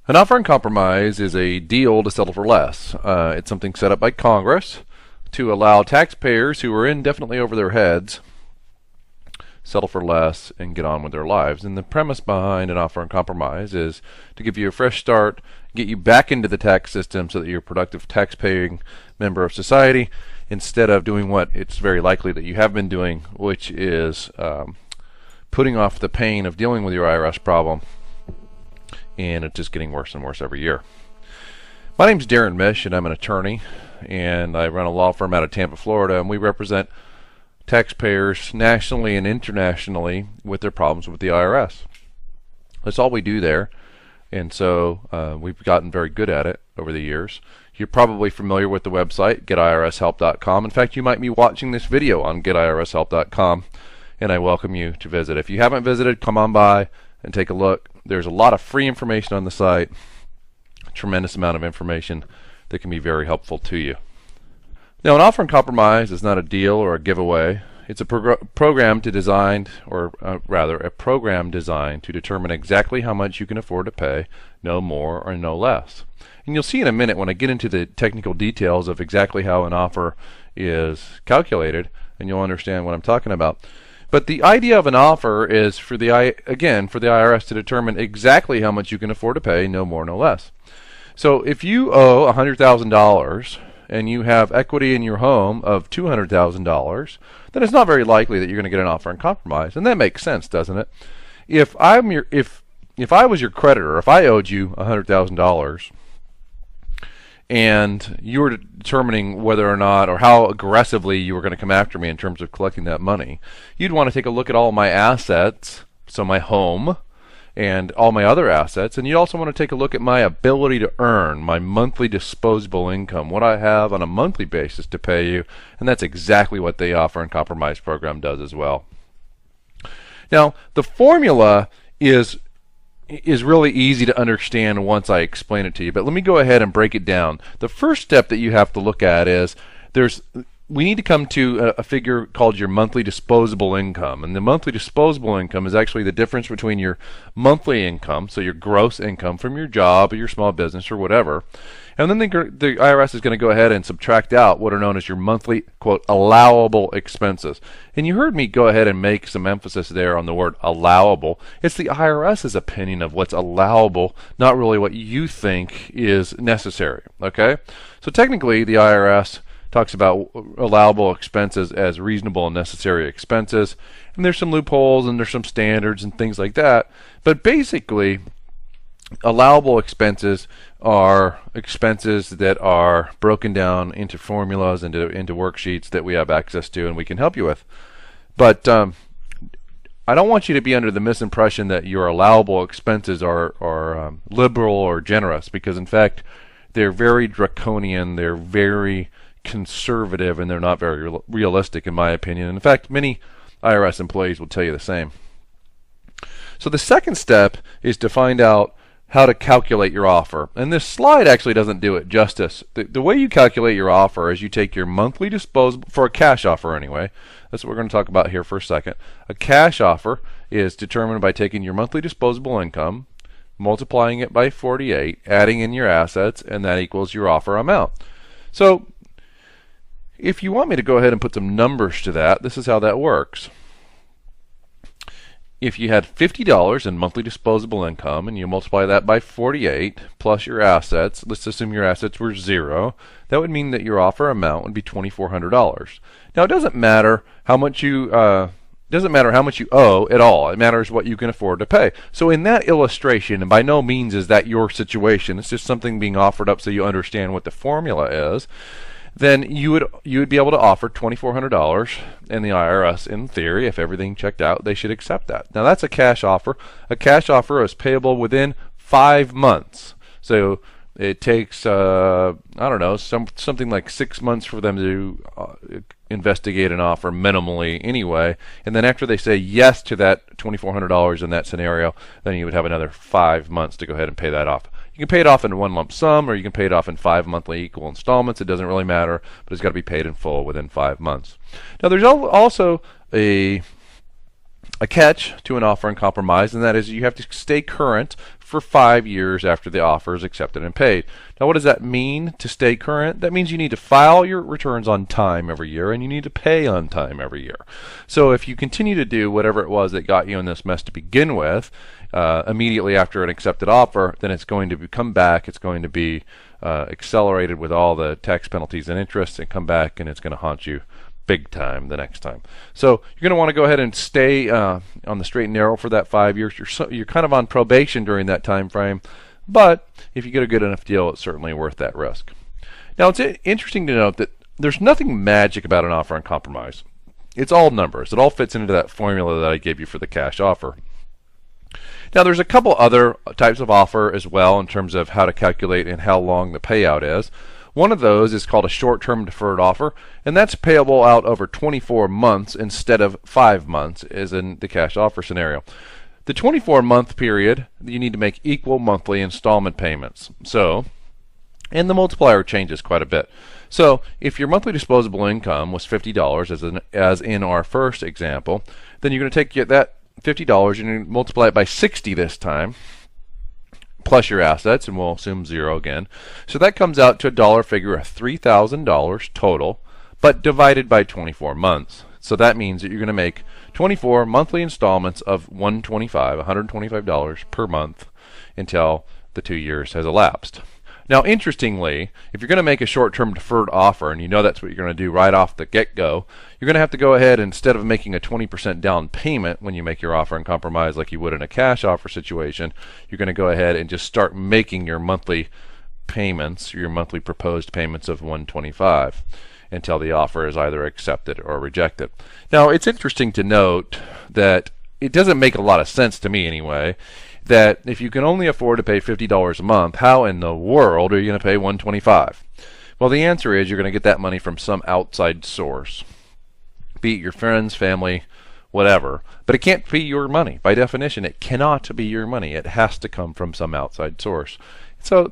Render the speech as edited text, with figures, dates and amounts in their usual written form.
An offer in compromise is a deal to settle for less. It's something set up by Congress to allow taxpayers who are indefinitely over their heads settle for less and get on with their lives. And the premise behind an offer in compromise is to give you a fresh start, get you back into the tax system so that you're a productive tax-paying member of society instead of doing what it's very likely that you have been doing, which is putting off the pain of dealing with your IRS problem, and it's just getting worse and worse every year. My name's Darrin Mish, and I'm an attorney, and I run a law firm out of Tampa, Florida, and we represent taxpayers nationally and internationally with their problems with the IRS. That's all we do there, and so we've gotten very good at it over the years. You're probably familiar with the website, getirshelp.com. In fact, you might be watching this video on getirshelp.com, and I welcome you to visit. If you haven't visited, come on by and take a look. There's a lot of free information on the site, a tremendous amount of information that can be very helpful to you. Now, an offer in compromise is not a deal or a giveaway. It's a program designed to determine exactly how much you can afford to pay, no more or no less. And you'll see in a minute when I get into the technical details of exactly how an offer is calculated, and you'll understand what I'm talking about. But the idea of an offer is for the IRS to determine exactly how much you can afford to pay, no more, no less. So if you owe $100,000 and you have equity in your home of $200,000, then it's not very likely that you're going to get an offer in compromise, and that makes sense, doesn't it? If I was your creditor, if I owed you $100,000, and you were determining whether or not or how aggressively you were going to come after me in terms of collecting that money, you'd want to take a look at all my assets, so my home and all my other assets, and you'd also want to take a look at my ability to earn, my monthly disposable income, what I have on a monthly basis to pay you, and that's exactly what the offer and compromise program does as well. Now, the formula is really easy to understand once I explain it to you, but let me go ahead and break it down. The first step that you have to look at is we need to come to a figure called your monthly disposable income, and the monthly disposable income is actually the difference between your monthly income, so your gross income from your job or your small business or whatever, and then the IRS is going to go ahead and subtract out what are known as your monthly, quote, allowable expenses. And you heard me go ahead and make some emphasis there on the word allowable. It's the IRS's opinion of what's allowable, not really what you think is necessary, okay? So technically, the IRS talks about allowable expenses as reasonable and necessary expenses, and there's some loopholes and there's some standards and things like that, but basically allowable expenses are expenses that are broken down into formulas, into worksheets that we have access to and we can help you with. But I don't want you to be under the misimpression that your allowable expenses are liberal or generous, because in fact they're very draconian, they're very conservative, and they're not very realistic in my opinion. In fact, many IRS employees will tell you the same. So the second step is to find out how to calculate your offer. And this slide actually doesn't do it justice. The way you calculate your offer is you take your monthly disposable, for a cash offer anyway, that's what we're going to talk about here for a second. A cash offer is determined by taking your monthly disposable income, multiplying it by 48, adding in your assets, and that equals your offer amount. So if you want me to go ahead and put some numbers to that, this is how that works. If you had $50 in monthly disposable income and you multiply that by 48 plus your assets, let's assume your assets were zero, that would mean that your offer amount would be $2,400. Now, it doesn't matter how much you owe at all. It matters what you can afford to pay. So in that illustration, and by no means is that your situation, it's just something being offered up so you understand what the formula is, then you would be able to offer $2,400, and the IRS, in theory, if everything checked out, they should accept that. Now, that's a cash offer. A cash offer is payable within 5 months. So it takes, I don't know, something like 6 months for them to investigate an offer minimally anyway. And then after they say yes to that $2,400 in that scenario, then you would have another 5 months to go ahead and pay that off. You can pay it off in one lump sum, or you can pay it off in 5 monthly equal installments. It doesn't really matter, but it's got to be paid in full within 5 months. Now, there's also a catch to an offer in compromise, and that is you have to stay current for 5 years after the offer is accepted and paid. Now, what does that mean to stay current? That means you need to file your returns on time every year, and you need to pay on time every year. So if you continue to do whatever it was that got you in this mess to begin with, immediately after an accepted offer, then it's going to come back. It's going to be accelerated with all the tax penalties and interest, and come back, and it's going to haunt you big time the next time. So you're going to want to go ahead and stay on the straight and narrow for that 5 years. You're kind of on probation during that time frame, but if you get a good enough deal, it's certainly worth that risk. Now, it's interesting to note that there's nothing magic about an offer on compromise. It's all numbers. It all fits into that formula that I gave you for the cash offer. Now, there's a couple other types of offer as well in terms of how to calculate and how long the payout is. One of those is called a short-term deferred offer, and that's payable out over 24 months instead of 5 months, as in the cash offer scenario. The 24-month period, you need to make equal monthly installment payments. And the multiplier changes quite a bit. So if your monthly disposable income was $50, as in our first example, then you're going to take that $50 and you multiply it by 60 this time, plus your assets, and we'll assume 0 again. So that comes out to a dollar figure of $3,000 total, but divided by 24 months. So that means that you're going to make 24 monthly installments of $125 per month until the 2 years has elapsed. Now, interestingly, if you're going to make a short-term deferred offer, and you know that's what you're going to do right off the get-go, you're going to have to go ahead, instead of making a 20% down payment when you make your offer in compromise like you would in a cash offer situation, you're going to go ahead and just start making your monthly payments, your monthly proposed payments of $125 until the offer is either accepted or rejected. Now, it's interesting to note that it doesn't make a lot of sense to me anyway, that if you can only afford to pay $50 a month, how in the world are you going to pay $125? Well, the answer is you're going to get that money from some outside source, be it your friends, family, whatever. But it can't be your money. By definition, it cannot be your money. It has to come from some outside source. So